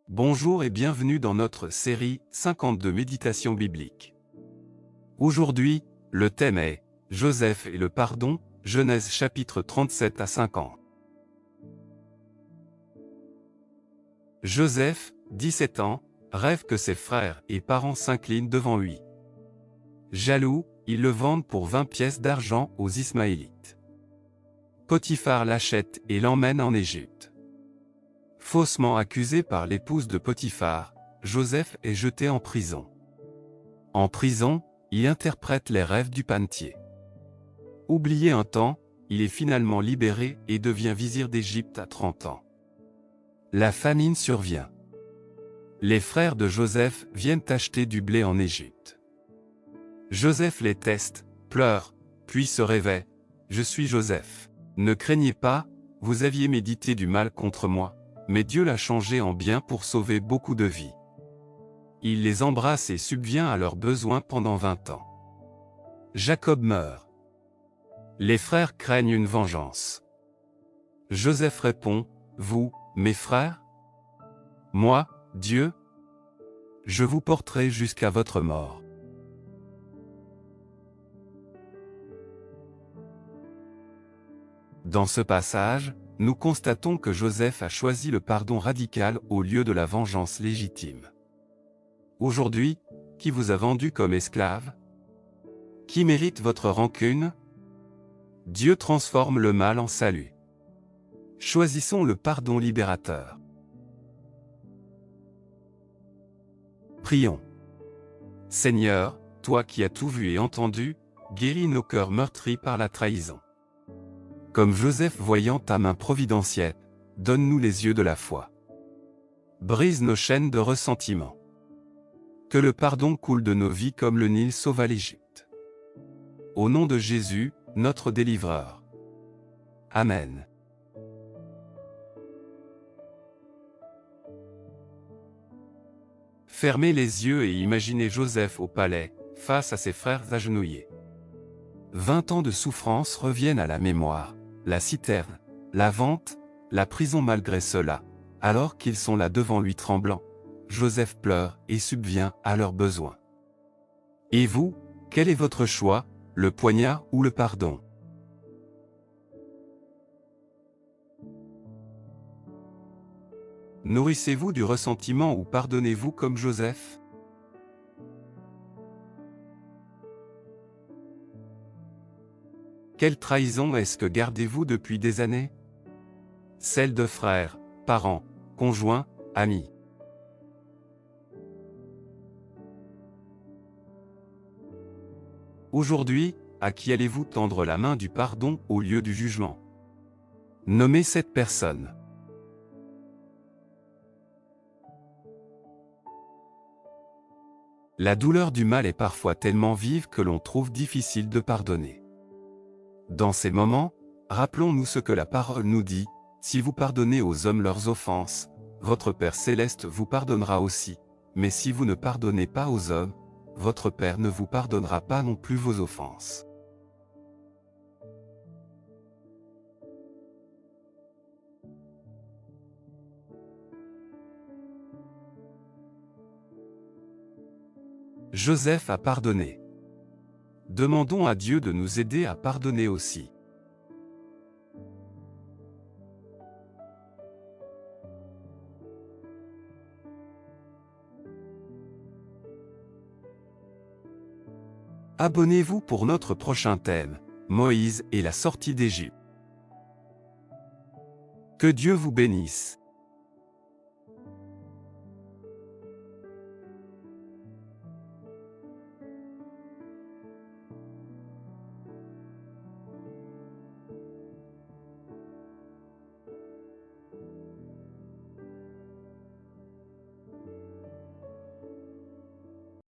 Bonjour et bienvenue dans notre série 52 méditations bibliques. Aujourd'hui, le thème est Joseph et le pardon, Genèse chapitre 37 à 50. Joseph, 17 ans, rêve que ses frères et parents s'inclinent devant lui. Jaloux, ils le vendent pour 20 pièces d'argent aux Ismaélites. Potiphar l'achète et l'emmène en Égypte. Faussement accusé par l'épouse de Potiphar, Joseph est jeté en prison. En prison, il interprète les rêves du panetier. Oublié un temps, il est finalement libéré et devient vizir d'Égypte à 30 ans. La famine survient. Les frères de Joseph viennent acheter du blé en Égypte. Joseph les teste, pleure, puis se réveille. « Je suis Joseph. Ne craignez pas, vous aviez médité du mal contre moi, mais Dieu l'a changé en bien pour sauver beaucoup de vies. » Il les embrasse et subvient à leurs besoins pendant 20 ans. Jacob meurt. Les frères craignent une vengeance. Joseph répond, « Vous, mes frères? Moi, Dieu? Je vous porterai jusqu'à votre mort. » Dans ce passage, nous constatons que Joseph a choisi le pardon radical au lieu de la vengeance légitime. Aujourd'hui, qui vous a vendu comme esclave? Qui mérite votre rancune? Dieu transforme le mal en salut. Choisissons le pardon libérateur. Prions. Seigneur, toi qui as tout vu et entendu, guéris nos cœurs meurtris par la trahison. Comme Joseph voyant ta main providentielle, donne-nous les yeux de la foi. Brise nos chaînes de ressentiment. Que le pardon coule de nos vies comme le Nil sauva l'Égypte. Au nom de Jésus, notre délivreur. Amen. Fermez les yeux et imaginez Joseph au palais, face à ses frères agenouillés. 20 ans de souffrance reviennent à la mémoire. La citerne, la vente, la prison malgré cela, alors qu'ils sont là devant lui tremblant, Joseph pleure et subvient à leurs besoins. Et vous, quel est votre choix, le poignard ou le pardon? Nourrissez-vous du ressentiment ou pardonnez-vous comme Joseph? Quelle trahison est-ce que gardez-vous depuis des années? Celle de frères, parents, conjoints, amis. Aujourd'hui, à qui allez-vous tendre la main du pardon au lieu du jugement? Nommez cette personne. La douleur du mal est parfois tellement vive que l'on trouve difficile de pardonner. Dans ces moments, rappelons-nous ce que la parole nous dit, « Si vous pardonnez aux hommes leurs offenses, votre Père céleste vous pardonnera aussi, mais si vous ne pardonnez pas aux hommes, votre Père ne vous pardonnera pas non plus vos offenses. » Joseph a pardonné. Demandons à Dieu de nous aider à pardonner aussi. Abonnez-vous pour notre prochain thème, Moïse et la sortie d'Égypte. Que Dieu vous bénisse.